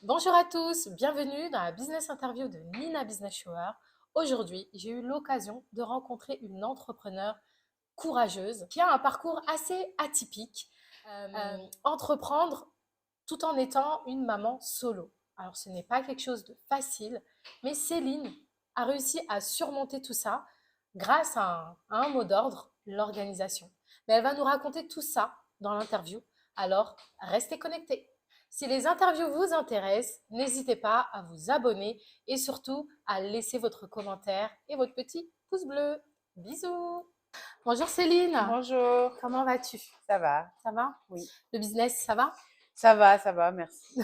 Bonjour à tous, bienvenue dans la business interview de Nina Business Shower. Aujourd'hui, j'ai eu l'occasion de rencontrer une entrepreneure courageuse qui a un parcours assez atypique. Entreprendre tout en étant une maman solo. Alors, ce n'est pas quelque chose de facile, mais Céline a réussi à surmonter tout ça grâce à un mot d'ordre, l'organisation. Mais elle va nous raconter tout ça dans l'interview. Alors, restez connectés. Si les interviews vous intéressent, n'hésitez pas à vous abonner et surtout à laisser votre commentaire et votre petit pouce bleu. Bisous. Bonjour Céline, Bonjour, comment vas-tu? ça va? Ça va? Oui. Le business, ça va? Ça va, merci.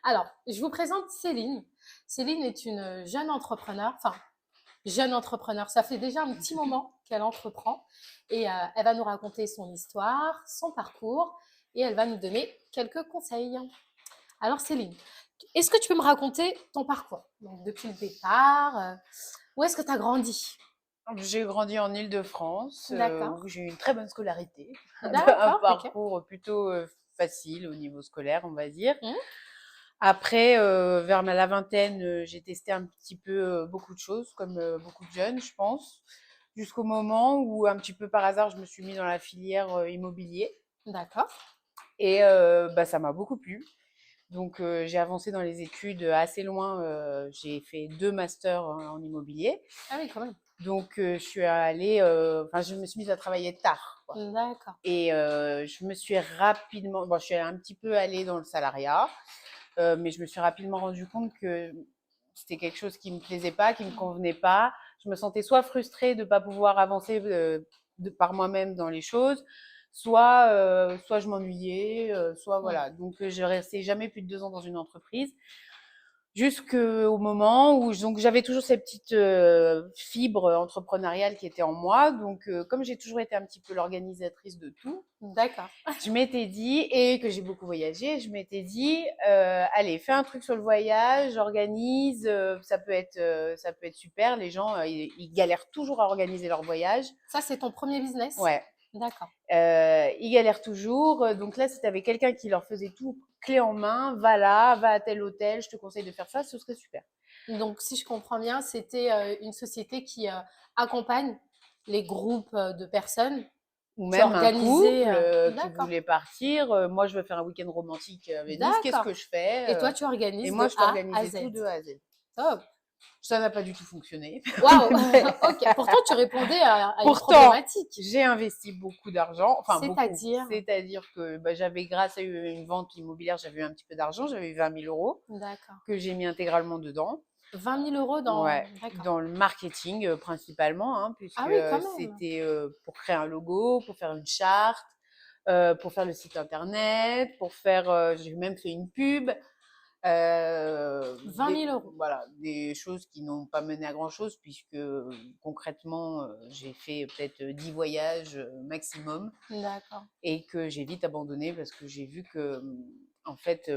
Alors, je vous présente Céline. Céline est une jeune entrepreneur, enfin, jeune entrepreneur. Ça fait déjà un petit moment qu'elle entreprend et elle va nous raconter son histoire, son parcours et elle va nous donner quelques conseils. Alors, Céline, est-ce que tu peux me raconter ton parcours? Donc, depuis le départ, où est-ce que tu as grandi? J'ai grandi en Île-de-France, D'accord. où j'ai eu une très bonne scolarité, un D'accord, ok. parcours plutôt facile au niveau scolaire, on va dire. Hmm. Après, vers la vingtaine, j'ai testé un petit peu beaucoup de choses, comme beaucoup de jeunes, je pense, jusqu'au moment où, un petit peu par hasard, je me suis mis dans la filière immobilier. D'accord. Et ça m'a beaucoup plu. Donc, j'ai avancé dans les études assez loin. J'ai fait 2 masters en immobilier. Ah oui, quand même. Donc, je suis allée, je me suis mise à travailler tard, quoi. D'accord. Et je me suis rapidement, bon, je suis un petit peu allée dans le salariat, mais je me suis rapidement rendu compte que c'était quelque chose qui me plaisait pas, qui me convenait pas. Je me sentais soit frustrée de pas pouvoir avancer par moi-même dans les choses, soit je m'ennuyais, soit Hmm. voilà. Donc, je restais jamais plus de 2 ans dans une entreprise. Jusqu'au moment où donc j'avais toujours cette petite fibre entrepreneuriale qui était en moi. Donc, comme j'ai toujours été un petit peu l'organisatrice de tout, D'accord. je m'étais dit, et que j'ai beaucoup voyagé, je m'étais dit, allez, fais un truc sur le voyage, organise, ça peut être super. Les gens, ils galèrent toujours à organiser leur voyage. Ça, c'est ton premier business? Ouais, D'accord. ils galèrent toujours. Donc là, si tu avais quelqu'un qui leur faisait tout clé en main, va là, va à tel hôtel, je te conseille de faire ça, ce serait super. Donc, si je comprends bien, c'était une société qui accompagne les groupes de personnes. Ou Tu même un organisais. couple qui D'accord. voulait partir. Moi, je veux faire un week-end romantique à Venise. Qu'est-ce D'accord. que je fais? Et toi, tu Et organises moi, de je A à t'organisais Z. tout de A à Z. Top. Ça n'a pas du tout fonctionné. Waouh. Mais Ok. Pourtant, tu répondais à une pourtant, problématique. j'ai investi beaucoup d'argent, enfin beaucoup. C'est-à-dire. C'est-à-dire que j'avais, grâce à une vente immobilière, j'avais eu un petit peu d'argent, j'avais eu 20 000 euros D'accord. que j'ai mis intégralement dedans. 20 000 € dans. Ouais, D'accord. dans le marketing principalement, hein, Ah puisque oui, quand même. c'était pour créer un logo, pour faire une charte, pour faire le site internet, j'ai même fait une pub. 20 000 €. Voilà, des choses qui n'ont pas mené à grand chose, puisque concrètement, j'ai fait peut-être 10 voyages maximum, D'accord. et que j'ai vite abandonné parce que j'ai vu que, en fait,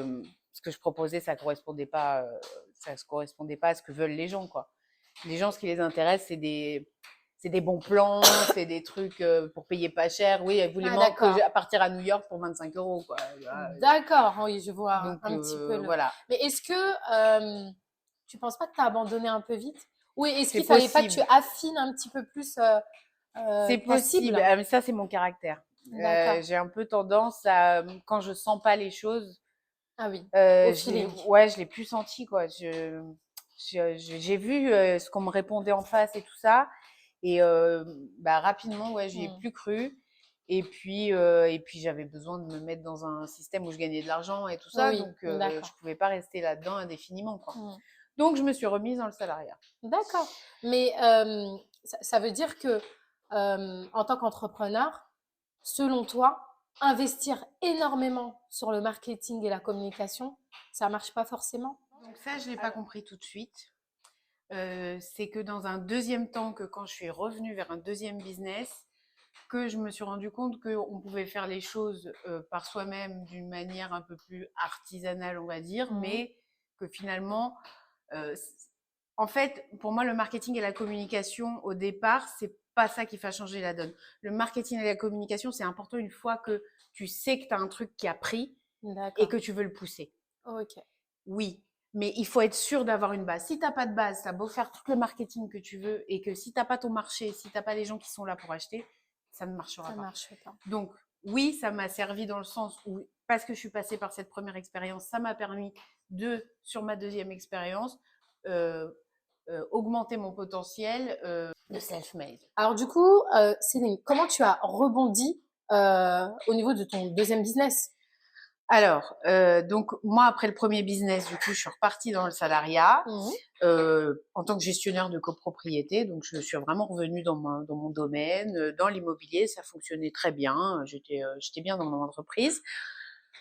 ce que je proposais, ça se correspondait pas à ce que veulent les gens, quoi. Les gens, ce qui les intéresse, c'est des bons plans, c'est des trucs pour payer pas cher. Oui, elle voulait Ah, d'accord. partir à New York pour 25 € quoi. D'accord, oui, je vois Donc un petit peu le. voilà, Mais est-ce que tu penses pas que tu as abandonné un peu vite? Ou est-ce c'est qu'il fallait pas que tu possible. affines un petit peu plus C'est ta possible. cible? Ah, mais ça, c'est mon caractère. D'accord. J'ai un peu tendance à, quand je sens pas les choses, Ah oui, au feeling. ouais, je l'ai plus senti, quoi. J'ai vu ce qu'on me répondait en face et tout ça. Et rapidement, ouais, j'y ai Hmm. plus cru. Et puis j'avais besoin de me mettre dans un système où je gagnais de l'argent et tout ça. Oui, Donc, je d'accord. pouvais pas rester là-dedans indéfiniment, quoi. Hmm. Donc, je me suis remise dans le salariat. D'accord. Mais ça veut dire que en tant qu'entrepreneur, selon toi, investir énormément sur le marketing et la communication, ça marche pas forcément? Donc ça, je l'ai pas compris tout de suite. C'est que dans un deuxième temps, que quand je suis revenue vers un deuxième business, que je me suis rendu compte qu'on pouvait faire les choses par soi-même d'une manière un peu plus artisanale, on va dire, Mhm. mais que finalement, euh, en fait, pour moi, le marketing et la communication, au départ, c'est pas ça qui va changer la donne. Le marketing et la communication, c'est important une fois que tu sais que tu as un truc qui a pris et D'accord. que tu veux le pousser. Ok. Oui, mais il faut être sûr d'avoir une base. Si tu as pas de base, tu as beau faire tout le marketing que tu veux et que si tu as pas ton marché, si tu as pas les gens qui sont là pour acheter, ça ne marchera Ça pas. marche pas. Donc, oui, ça m'a servi dans le sens où, parce que je suis passée par cette première expérience, ça m'a permis sur ma deuxième expérience, euh, augmenter mon potentiel de self-made. Alors du coup, Céline, comment tu as rebondi au niveau de ton deuxième business? Alors, donc moi, après le premier business, du coup, je suis repartie dans le salariat Mhm. en tant que gestionnaire de copropriété. Donc, je suis vraiment revenue dans mon domaine, dans l'immobilier. Ça fonctionnait très bien. J'étais bien dans mon entreprise.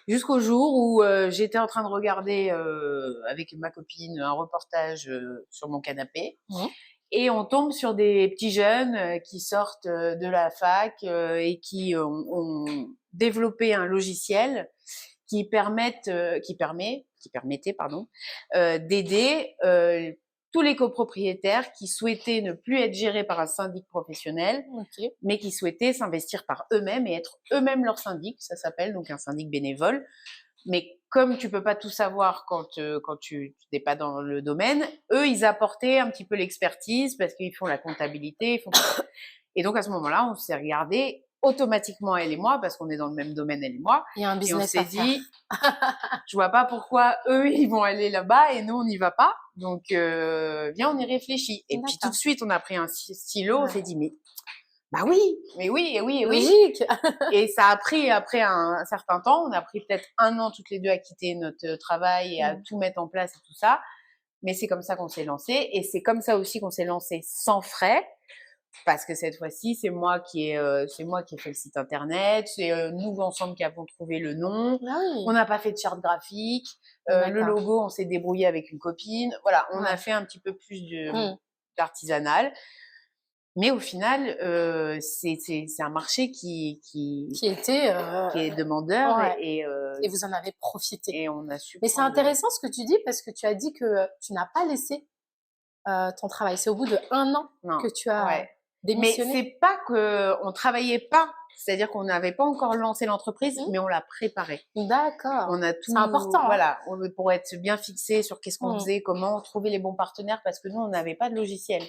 Jusqu'au jour où j'étais en train de regarder avec ma copine un reportage sur mon canapé. Mhm. Et on tombe sur des petits jeunes qui sortent de la fac et qui ont développé un logiciel qui permettait, pardon, d'aider tous les copropriétaires qui souhaitaient ne plus être gérés par un syndic professionnel, Ok. mais qui souhaitaient s'investir par eux-mêmes et être eux-mêmes leur syndic. Ça s'appelle donc un syndic bénévole. Mais comme tu peux pas tout savoir quand tu n'es pas dans le domaine, eux, ils apportaient un petit peu l'expertise parce qu'ils font la comptabilité. Et donc, à ce moment-là, on s'est regardé automatiquement, elle et moi, parce qu'on est dans le même domaine, elle et moi. Il y a un Et on business à s'est faire. dit, je vois pas pourquoi eux, ils vont aller là-bas et nous, on n'y va pas. Donc, viens, on y réfléchit. Et puis, tout de D'accord. suite, on a pris un stylo, on Ouais. s'est dit, mais bah oui, mais oui, et oui, et oui. Logique. Et ça a pris, après un certain temps, on a pris peut-être 1 an toutes les deux à quitter notre travail et à tout mettre en place et tout ça. Mais c'est comme ça qu'on s'est lancé. Et c'est comme ça aussi qu'on s'est lancé sans frais. Parce que cette fois-ci, c'est moi qui ai fait le site internet, c'est nous ensemble qui avons trouvé le nom. Ah oui. On n'a pas fait de charte graphique, le D'accord. logo, on s'est débrouillé avec une copine. Voilà, on a Ouais. fait un petit peu plus Mm. d'artisanal. Mais au final, c'est un marché Qui était. qui est demandeur Ouais. et, Et vous en avez profité. et on a su Mais c'est prendre. intéressant ce que tu dis parce que tu as dit que tu n'as pas laissé ton travail. C'est au bout de 1 an Non, que tu as ouais. Mais démissionné. c'est pas qu'on travaillait pas, c'est-à-dire qu'on n'avait pas encore lancé l'entreprise, Mm. mais on l'a préparée. D'accord. On a C'est tout, important, hein. voilà, pour être bien fixé sur qu'est-ce qu'on Mm. faisait, comment trouver les bons partenaires, parce que nous, on n'avait pas de logiciel.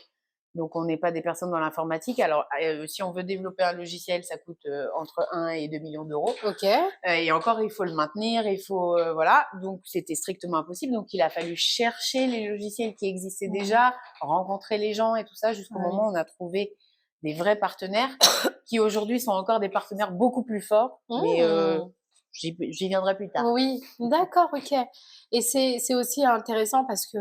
Donc, on n'est pas des personnes dans l'informatique. Alors, si on veut développer un logiciel, ça coûte entre 1 et 2 millions d'euros. Ok. Et encore, il faut le maintenir, il faut, voilà. Donc, c'était strictement impossible. Donc, il a fallu chercher les logiciels qui existaient déjà, rencontrer les gens et tout ça, jusqu'au Oui. moment où on a trouvé des vrais partenaires qui aujourd'hui sont encore des partenaires beaucoup plus forts. Mais Mm. j'y viendrai plus tard. Oui, d'accord, ok. Et c'est aussi intéressant parce que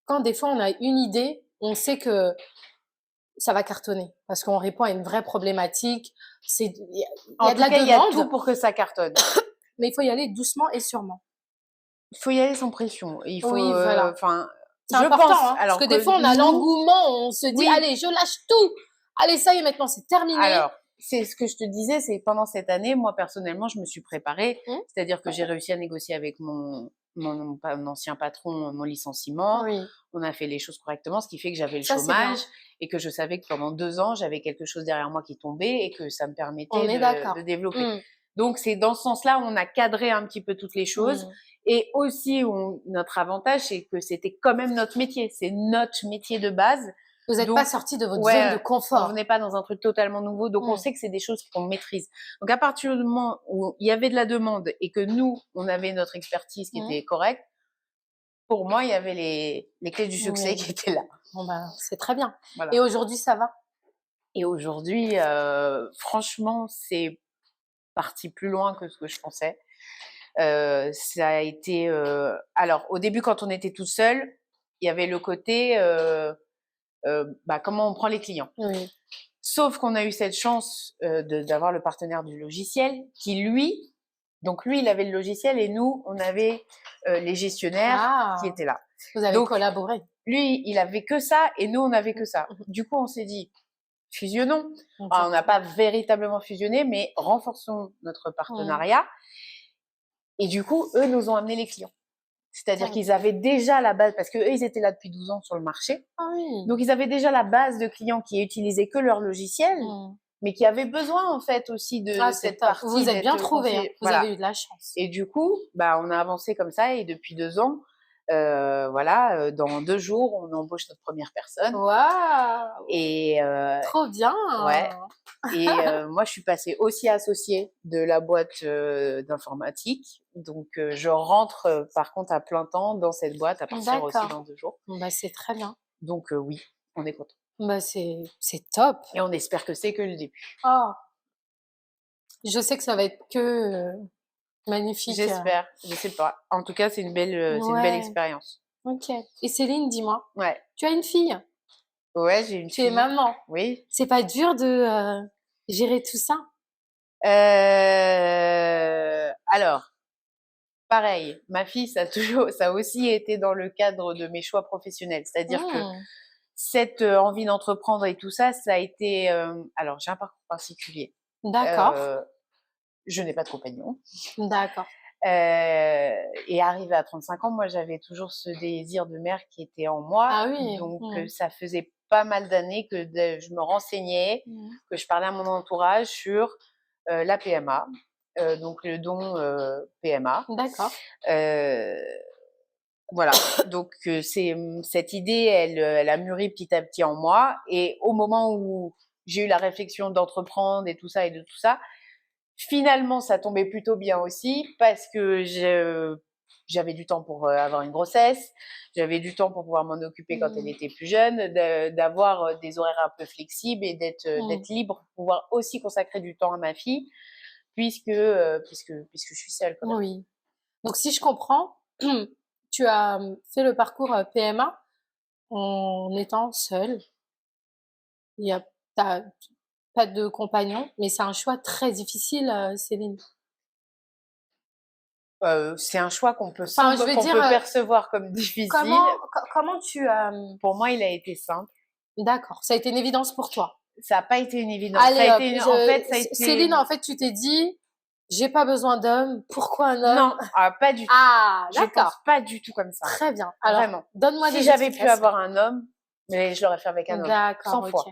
quand des fois on a une idée, on sait que ça va cartonner parce qu'on répond à une vraie problématique. Il y En a de tout la cas, il y a tout demande, pour que ça cartonne. mais il faut y aller doucement et sûrement. Il faut y aller sans pression. Il faut, Oui, voilà. enfin, C'est je important, pense, hein, parce alors que des que fois on a nous, l'engouement, on se dit oui, allez, je lâche tout. Allez, ça y est, maintenant c'est terminé. alors, c'est ce que je te disais, c'est pendant cette année, moi personnellement, je me suis préparée, Hum, c'est-à-dire que j'ai réussi à négocier avec mon ancien patron mon licenciement. Oui, On a fait les choses correctement, ce qui fait que j'avais le ça c'est bien. chômage et que je savais que pendant 2 ans, j'avais quelque chose derrière moi qui tombait et que ça me On permettait est de d'accord. développer. Donc, c'est dans ce sens-là où on a cadré un petit peu toutes les choses. Et aussi, notre avantage, c'est que c'était quand même notre métier. C'est notre métier de base. Vous n'êtes pas Donc, sorti de votre zone de ouais, on confort. venait pas dans un truc totalement nouveau. Donc, on sait que c'est des choses qu'on maîtrise. Donc, à partir du moment où il y avait de la demande et que nous, on avait notre expertise qui était correcte, pour moi, il y avait les clés du succès Oui. qui étaient là. Bon ben, c'est très bien. Voilà. Et aujourd'hui, ça va? Et aujourd'hui, franchement, c'est parti plus loin que ce que je pensais. Ça a été. Alors, au début, quand on était tout seul, il y avait le côté comment on prend les clients. Oui. Sauf qu'on a eu cette chance d'avoir le partenaire du logiciel qui, lui, il avait le logiciel et nous, on avait les gestionnaires qui étaient là. Vous avez Donc, collaboré. lui, il avait que ça et nous, on avait que ça. Du coup, on s'est dit, fusionnons. Enfin, on n'a pas véritablement fusionné, mais renforçons notre partenariat. Et du coup, eux nous ont amené les clients. C'est-à-dire qu'ils avaient déjà la base, parce qu'eux, ils étaient là depuis 12 ans sur le marché. Ah oui. Donc, ils avaient déjà la base de clients qui utilisaient que leur logiciel, mais qui avait besoin en fait aussi de Ah, c'est cette top. partie Vous êtes bien d'être trouvés, hein. conseillée. Vous Voilà. avez eu de la chance. Et du coup, bah, on a avancé comme ça et depuis 2 ans, voilà, dans 2 jours, on embauche notre première personne Waouh! et Trop bien! ouais. Et moi, je suis passée aussi associée de la boîte d'informatique. Donc, je rentre par contre à plein temps dans cette boîte à partir aussi D'accord. dans 2 jours. Bon, bah, c'est très bien. Donc, oui, on est content. Bah, c'est top. Et on espère que c'est que le début. Oh, je sais que ça va être que magnifique. J'espère, je sais pas. En tout cas, c'est une belle Ouais, expérience. OK. Et Céline, dis-moi, Ouais, tu as une fille? ouais, j'ai une Tu es fille. maman. Oui. C'est pas dur de gérer tout ça? Alors, pareil, ma fille, ça a aussi été dans le cadre de mes choix professionnels. C'est-à-dire que Mmh. cette envie d'entreprendre et tout ça, ça a été. Alors, j'ai un parcours particulier. D'accord, Je n'ai pas de compagnon. d'accord. Et arrivée à 35 ans, moi, j'avais toujours ce désir de mère qui était en moi. Ah oui. Donc, Mmh. ça faisait pas mal d'années que je me renseignais, Mmh. que je parlais à mon entourage sur la PMA, donc le don PMA. D'accord. Voilà, donc cette idée, elle a mûri petit à petit en moi. Et au moment où j'ai eu la réflexion d'entreprendre et tout ça, finalement, ça tombait plutôt bien aussi parce que j'avais du temps pour avoir une grossesse, j'avais du temps pour pouvoir m'en occuper quand elle Mmh. était plus jeune, d'avoir des horaires un peu flexibles et Mmh. d'être libre pour pouvoir aussi consacrer du temps à ma fille, puisque je suis seule quand même. Oui. Donc si je comprends, tu as, fait le parcours, PMA en étant seule. Il y a tu pas de compagnon, mais c'est un choix très difficile, Céline. C'est un choix Enfin, je veux qu'on dire, peut percevoir comme difficile. comment tu as, Pour moi, il a été simple. d'accord, ça a été une évidence pour toi? Ça n'a pas été une évidence. Allez hop, En fait, ça a Céline, été. en fait, tu t'es dit: «J'ai pas besoin d'homme, pourquoi un Non, homme?» pas du tout. Ah, Je pense d'accord, pas du tout comme ça. très bien. Alors, Vraiment. donne-moi Si des j'avais pu explications. avoir un homme, mais je l'aurais fait avec un homme, D'accord, 100 OK. fois.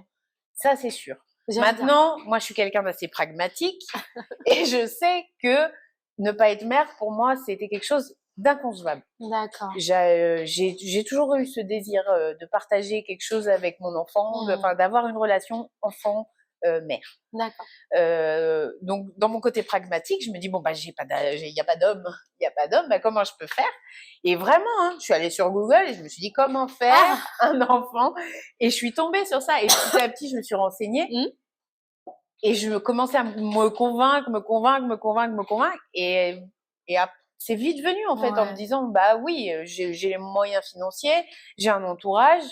Ça, c'est sûr. J'aime bien. Maintenant, moi, je suis quelqu'un d'assez pragmatique et je sais que ne pas être mère, pour moi, c'était quelque chose d'inconcevable. D'accord. J'ai toujours eu ce désir de partager quelque chose avec mon enfant, Mmh. d'avoir une relation enfant-mère. D'accord. Donc, dans mon côté pragmatique, je me dis, bon, bah, il n'y a pas d'homme, il n'y a pas d'homme, bah, comment je peux faire? Et vraiment, hein, je suis allée sur Google et je me suis dit, comment faire Ah! un enfant? Et je suis tombée sur ça. Et petit à petit, je me suis renseignée Mmh. et je commençais à me convaincre. C'est vite venu, en fait, en me Ouais. disant, bah oui, j'ai les moyens financiers, j'ai un entourage,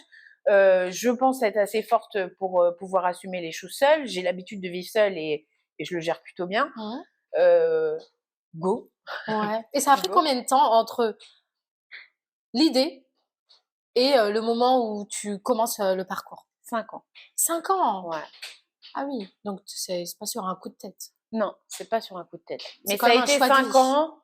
je pense être assez forte pour pouvoir assumer les choses seule. J'ai l'habitude de vivre seule et je le gère plutôt bien. Mmh. Go, Ouais. Et ça a pris go. combien de temps entre l'idée et le moment où tu commences, le parcours? 5 ans. 5 ans? Ouais. Ah oui, donc c'est pas sur un coup de tête. Non, c'est pas sur un coup de tête. C'est Mais quand ça a même un été choix de 5 vie. ans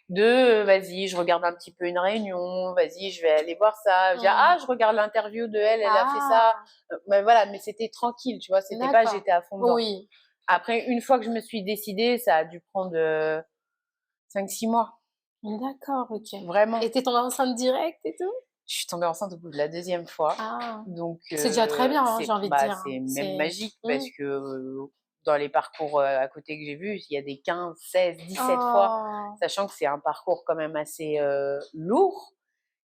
de vas-y, je regarde un petit peu une réunion, vas-y, je vais aller voir ça. Mmh. Je regarde l'interview de elle, elle a fait ça. Ah! Mais voilà, mais c'était tranquille, tu vois, c'était pas D'accord. j'étais à fond dedans. Oui. Après, une fois que je me suis décidée, ça a dû prendre 5-6 mois, D'accord, OK. vraiment. Et tu es tombée enceinte direct et tout? Je suis tombée enceinte au bout de la 2e fois. Ah! Donc, C'est déjà très bien, hein, j'ai envie de dire, hein. c'est même C'est magique mmh. parce que dans les parcours à côté que j'ai vus, il y a des 15, 16, 17 fois, Oh! sachant que c'est un parcours quand même assez lourd.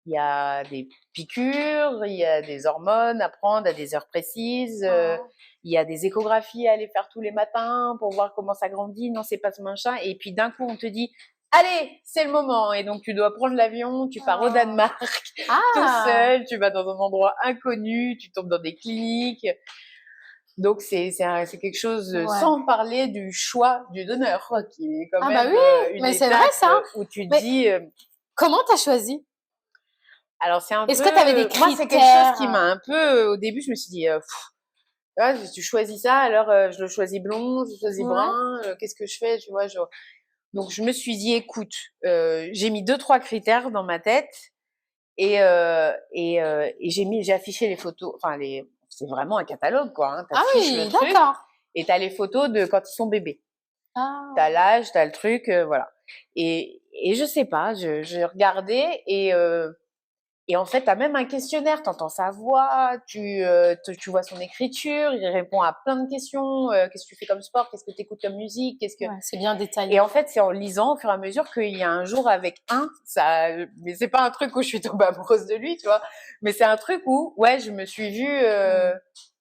Il y a des piqûres, il y a des hormones à prendre à des heures précises, Oh! il y a des échographies à aller faire tous les matins pour voir comment ça grandit. Non, c'est pas ce machin. Et puis d'un coup, on te dit allez, c'est le moment. Et donc tu dois prendre l'avion, tu pars au Oh! Danemark tout Ah! seul, tu vas dans un endroit inconnu, tu tombes dans des cliniques. Donc c'est quelque chose, Ouais. sans parler du choix du donneur, quoi, qui est quand Ah bah même oui, une mais c'est vrai étape ça. où tu te Mais dis. comment tu as choisi? Alors c'est un Est-ce peu, que tu avais des moi c'est quelque chose qui critères? m'a un peu, au début je me suis dit, ah, tu choisis ça, alors je le choisis blond, je le choisis Ouais. brun, qu'est-ce que je fais, tu vois, donc je me suis dit, écoute, j'ai mis 2-3 critères dans ma tête et j'ai affiché les photos, enfin c'est vraiment un catalogue quoi, hein, Ah t'affiches le oui, truc d'accord. Et tu as les photos de quand ils sont bébés. Ah, Tu as l'âge, tu as le truc, voilà. Et je sais pas, je regardais et en fait, tu as même un questionnaire, tu entends sa voix, tu vois son écriture, il répond à plein de questions. Qu'est-ce que tu fais comme sport? Qu'est-ce que tu écoutes comme musique? ouais, c'est bien détaillé. Et en fait, c'est en lisant au fur et à mesure qu'il y a un jour avec mais c'est pas un truc où je suis tombée amoureuse de lui, tu vois, mais c'est un truc où, ouais, je me suis vue, je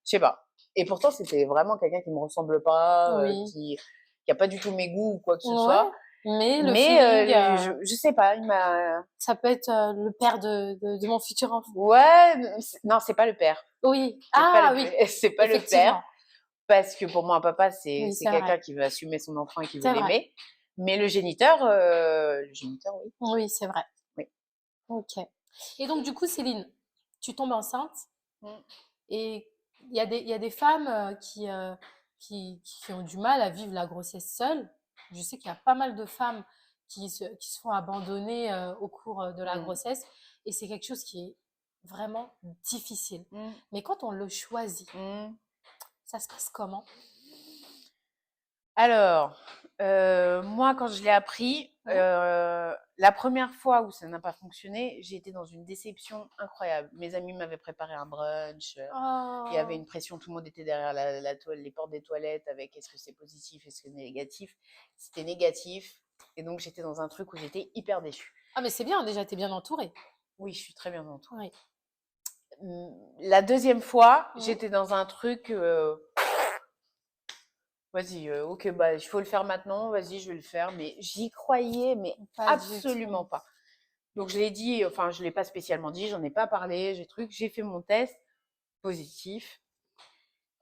sais pas. Et pourtant, c'était vraiment quelqu'un qui me ressemble pas, Oui. qui a pas du tout mes goûts ou quoi que ce Ouais, soit. mais le Mais feeling, je sais pas, il m'a. ça peut être le père de mon futur enfant. Ouais, non, c'est pas le père. Oui. C'est pas Ah le oui, père. C'est pas le père. effectivement. Parce que pour moi, un papa, c'est Oui, c'est c'est vrai. quelqu'un qui veut assumer son enfant et qui veut C'est vrai. l'aimer. Mais le géniteur, oui. Oui, c'est vrai. Oui. Ok. Et donc, du coup, Céline, tu tombes enceinte Mm. et il y a des femmes qui ont du mal à vivre la grossesse seule. Je sais qu'il y a pas mal de femmes qui se font abandonner au cours de la Mm. grossesse et c'est quelque chose qui est vraiment difficile. Mm. Mais quand on le choisit, Mm. ça se passe comment? Alors, moi, quand je l'ai appris, Hein. la première fois où ça n'a pas fonctionné, j'ai été dans une déception incroyable. Mes amis m'avaient préparé un brunch. Il y avait Oh, une pression, tout le monde était derrière les portes des toilettes avec est-ce que c'est positif, est-ce que c'est négatif. C'était négatif. Et donc, j'étais dans un truc où j'étais hyper déçue. ah, mais c'est bien, déjà, t'es bien entourée. Oui, je suis très bien entourée. Oui. La deuxième fois, Mhm. j'étais dans un truc, vas-y, ok, bah, il faut le faire maintenant, vas-y, je vais le faire. Mais j'y croyais, mais Pas du absolument tout. pas. Donc, je l'ai dit, enfin, je ne l'ai pas spécialement dit, j'en ai pas parlé, j'ai fait mon test, positif.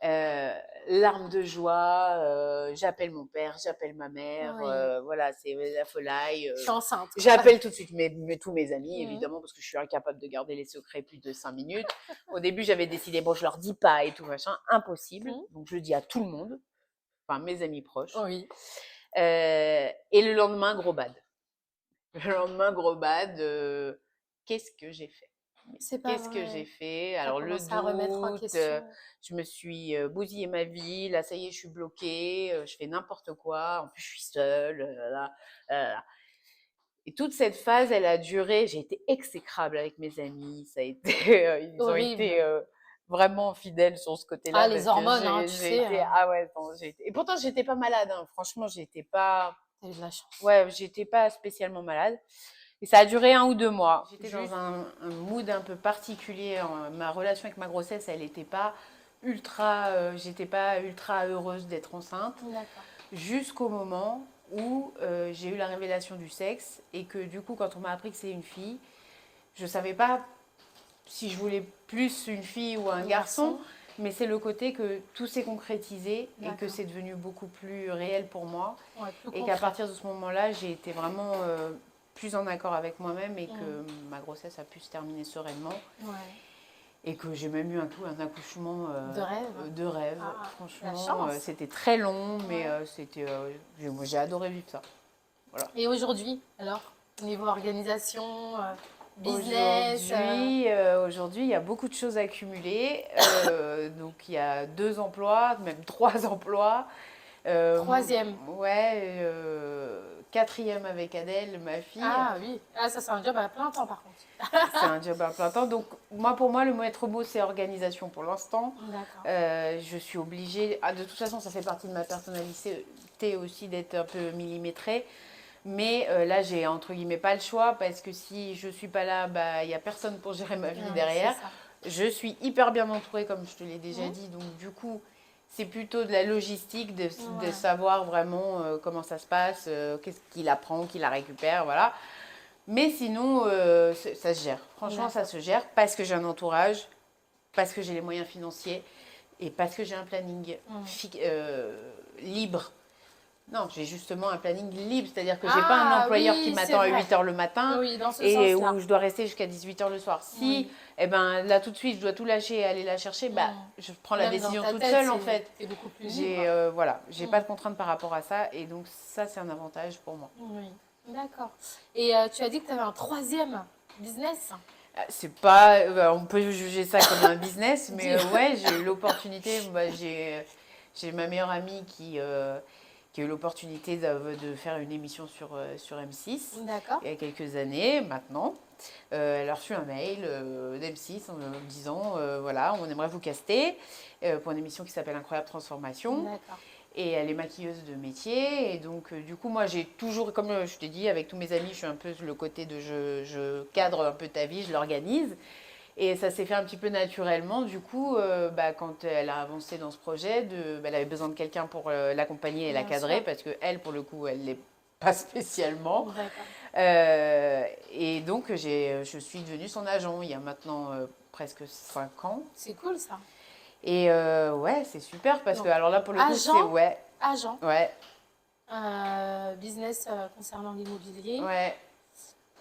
Euh, Larmes de joie, j'appelle mon père, j'appelle ma mère, Oui. voilà, c'est la folie. Je suis enceinte, quoi. J'appelle tout de suite tous mes amis, Mhm. évidemment, parce que je suis incapable de garder les secrets plus de 5 minutes. Au début, j'avais décidé, bon, je leur dis pas et tout machin, impossible. Mhm. Donc, je le dis à tout le monde, enfin, mes amis proches. Oui. Et le lendemain, gros bad. Le lendemain, gros bad, qu'est-ce que j'ai fait? C'est pas Qu'est-ce que j'ai vrai. fait? Tu as Alors, le commencé à remettre en doute, question. je me suis bousillé ma vie. Là, ça y est, je suis bloquée. Je fais n'importe quoi. En plus, je suis seule. Là, là. Et toute cette phase, elle a duré. J'ai été exécrable avec mes amis. Ça a été, ils ont été Horrible. vraiment fidèles sur ce Ah, côté-là les parce que hormones, hein, tu j'ai sais, été, ah ouais, non, et pourtant, j'étais pas malade. Hein. Franchement, j'étais pas, t'as eu de la chance. ouais, j'étais pas spécialement malade. Et ça a duré 1 ou 2 mois. J'étais dans un mood un peu particulier. Ma relation avec ma grossesse, elle n'était pas j'étais pas ultra heureuse d'être enceinte. D'accord. Jusqu'au moment où j'ai eu la révélation du sexe et que du coup, quand on m'a appris que c'est une fille, je savais pas si je voulais plus une fille ou un garçon, mais c'est le côté que tout s'est concrétisé et que D'accord. c'est devenu beaucoup plus réel pour moi. Ouais, plus Et qu'à concret. partir de ce moment-là, j'ai été vraiment plus en accord avec moi-même et que ma grossesse a pu se terminer sereinement. Ouais. Et que j'ai même eu un accouchement De rêve. de rêve. Ah, la Franchement, chance. c'était très long, mais Ouais. moi, j'ai adoré vivre ça. Voilà. Et aujourd'hui, alors, niveau organisation, business, Aujourd'hui, il y a beaucoup de choses accumulées. Donc, il y a 2 emplois, même 3 emplois. troisième. Ouais, quatrième avec Adèle, ma fille. Ah oui. Ah, ça, c'est un job à plein temps, par contre. C'est un job à plein temps. Donc, pour moi, le maître mot, c'est organisation pour l'instant. D'accord. Je suis obligée. Ah, de toute façon, ça fait partie de ma personnalité aussi d'être un peu millimétrée. Mais là, j'ai entre guillemets pas le choix parce que si je suis pas là, bah, il n'y a personne pour gérer ma vie Ouais, derrière. c'est ça. Je suis hyper bien entourée, comme je te l'ai déjà Mhm. dit. Donc, du coup, c'est plutôt de la logistique, de Ouais. savoir vraiment comment ça se passe, qu'est-ce qu'il apprend, qu'il la récupère, voilà. Mais sinon, ça se gère. Franchement, ça D'accord. se gère parce que j'ai un entourage, parce que j'ai les moyens financiers et parce que j'ai un planning libre. Non, j'ai justement un planning libre, c'est-à-dire que j'ai pas un Ah employeur qui oui, c'est m'attend à vrai. 8h le matin Oui, dans ce et sens-là. où je dois rester jusqu'à 18h le soir. Si, Oui. eh ben, là tout de suite, je dois tout lâcher et aller la chercher, bah, je prends la Même dans décision ta toute tête, seule en fait. t'es beaucoup plus libre. Voilà, j'ai pas de contraintes par rapport à ça et donc ça, c'est un avantage pour moi. Oui, d'accord. Et tu as dit que tu avais un troisième business. C'est pas, on peut juger ça comme un business, mais Dis- ouais, j'ai eu l'opportunité, bah, J'ai ma meilleure amie qui a eu l'opportunité de faire une émission sur M6 D'accord. il y a quelques années maintenant. Elle a reçu un mail d'M6 en me disant voilà, on aimerait vous caster pour une émission qui s'appelle Incroyable Transformation. D'accord. Et elle est maquilleuse de métier. Et donc, du coup, moi, j'ai toujours, comme je t'ai dit, avec tous mes amis, je suis un peu le côté de je cadre un peu ta vie, je l'organise. Et ça s'est fait un petit peu naturellement. Du coup, quand elle a avancé dans ce projet, elle avait besoin de quelqu'un pour l'accompagner et la Bien cadrer, sûr. parce qu'elle, pour le coup, elle ne l'est pas spécialement. D'accord. Et donc, je suis devenue son agent il y a maintenant presque 5 ans. C'est cool ça. Et ouais, c'est super parce que, Donc, alors là, pour le coup, c'est agent, ouais, agent, ouais, business concernant l'immobilier, ouais.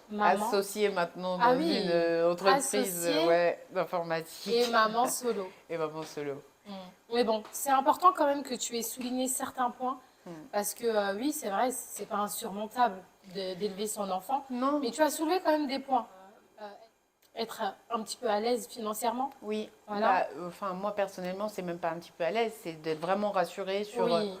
maman. Associée maintenant Ah dans une oui, entreprise associée ouais, d'informatique et maman solo. et maman solo. Mm. Mais bon, c'est important quand même que tu aies souligné certains points Mm. parce que oui, c'est vrai, c'est pas insurmontable d'élever son enfant, Non, mais tu as soulevé quand même des points. Être un petit peu à l'aise financièrement, oui. voilà. Enfin, moi personnellement, c'est même pas un petit peu à l'aise, c'est d'être vraiment rassurée sur. Oui,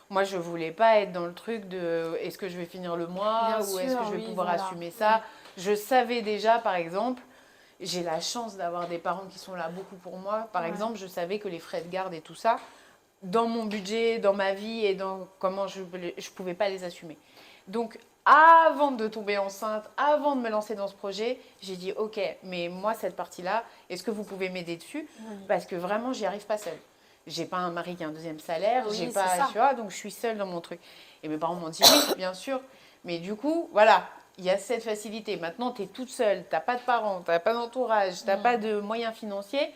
Moi, je voulais pas être dans le truc de est-ce que je vais finir le mois bien ou est-ce que sûr, je vais oui, pouvoir voilà. assumer Oui. ça. Je savais déjà, par exemple, j'ai la chance d'avoir des parents qui sont là beaucoup pour moi. Par Ouais. exemple, je savais que les frais de garde et tout ça, dans mon budget, dans ma vie et dans comment je pouvais pas les assumer. Donc, avant de tomber enceinte, avant de me lancer dans ce projet, j'ai dit ok, mais moi cette partie-là, est-ce que vous pouvez m'aider dessus? Oui, Parce que vraiment, j'y arrive pas seule. J'ai pas un mari qui a un deuxième salaire, j'ai oui, c'est pas, ça. tu vois, donc je suis seule dans mon truc. Et mes parents m'ont dit oui, bien sûr, mais du coup, voilà, il y a cette facilité. Maintenant, tu es toute seule, t'as pas de parents, t'as pas d'entourage, t'as pas Mm. de moyens financiers.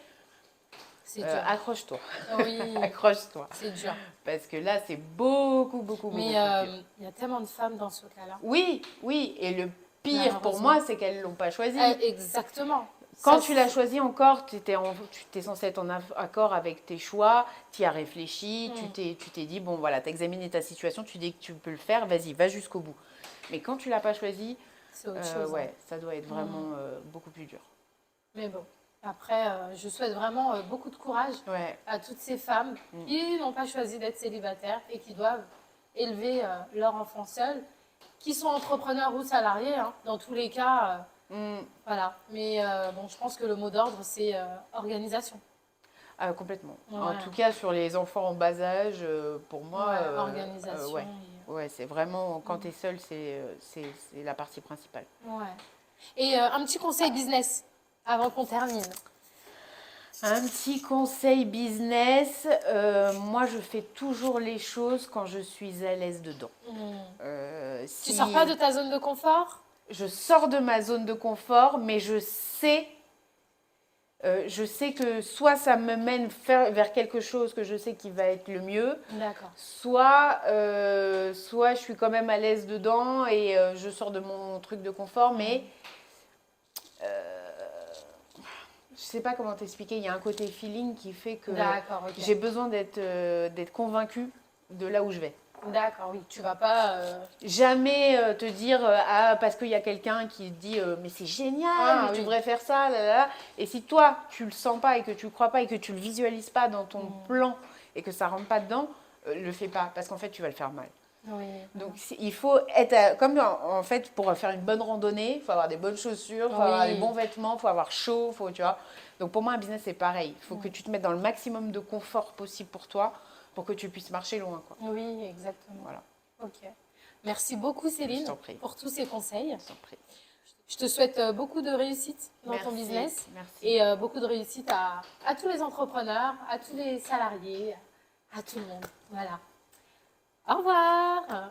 C'est dur. Accroche-toi, Oui, accroche-toi. c'est dur. Parce que là, c'est beaucoup, beaucoup, beaucoup Mais plus dur. il y a tellement de femmes dans ce cas-là, Oui, oui, et le pire pour malheureusement. moi, c'est qu'elles ne l'ont pas choisi. Exactement. Quand Ça, tu l'as choisi encore, tu étais censé être en accord avec tes choix, tu y as réfléchi, Mm. tu t'es dit, bon voilà, tu as examiné ta situation, tu dis que tu peux le faire, vas-y, va jusqu'au bout. Mais quand tu l'as pas choisi, c'est autre chose, hein. ouais, ça doit être vraiment beaucoup plus dur. Mais bon, après, je souhaite vraiment beaucoup de courage Ouais. à toutes ces femmes Mm. qui n'ont pas choisi d'être célibataires et qui doivent élever leur enfant seul, qui sont entrepreneurs ou salariés, hein. Dans tous les cas, voilà. Mais bon, je pense que le mot d'ordre, c'est organisation. Ah, complètement. En Ouais, tout cas, sur les enfants en bas âge, pour moi, ouais, organisation. ouais. Ouais, c'est vraiment, quand tu es Mm. seul, c'est la partie principale. Ouais. Et un petit conseil business avant qu'on termine. Un petit conseil business, moi je fais toujours les choses quand je suis à l'aise dedans. Tu Si sors pas de ta zone de confort? je sors de ma zone de confort, mais je sais que soit ça me mène vers quelque chose que je sais qui va être le mieux, D'accord. soit je suis quand même à l'aise dedans et je sors de mon truc de confort, mais je sais pas comment t'expliquer. Il y a un côté feeling qui fait que D'accord, ok. j'ai besoin d'être convaincue de là où je vais. D'accord, oui. Tu vas pas. Jamais te dire ah parce qu'il y a quelqu'un qui dit mais c'est génial, Ah, tu oui. devrais faire ça, là, là, là. Et si toi tu le sens pas et que tu le crois pas et que tu le visualises pas dans ton plan et que ça rentre pas dedans, le fais pas parce qu'en fait tu vas le faire mal. Oui. Donc il faut être comme en fait pour faire une bonne randonnée, il faut avoir des bonnes chaussures, il faut avoir les Oui. bons vêtements, il faut avoir chaud, tu vois. Donc pour moi un business c'est pareil, il faut que tu te mettes dans le maximum de confort possible pour toi pour que tu puisses marcher loin quoi. Oui, exactement. Voilà, Ok. Merci beaucoup, je Céline, t'en prie, pour tous ces conseils. je t'en prie. Je te souhaite beaucoup de réussite dans ton Merci, business merci. et beaucoup de réussite à tous les entrepreneurs, à tous les salariés, à tout le monde. Voilà. Au revoir.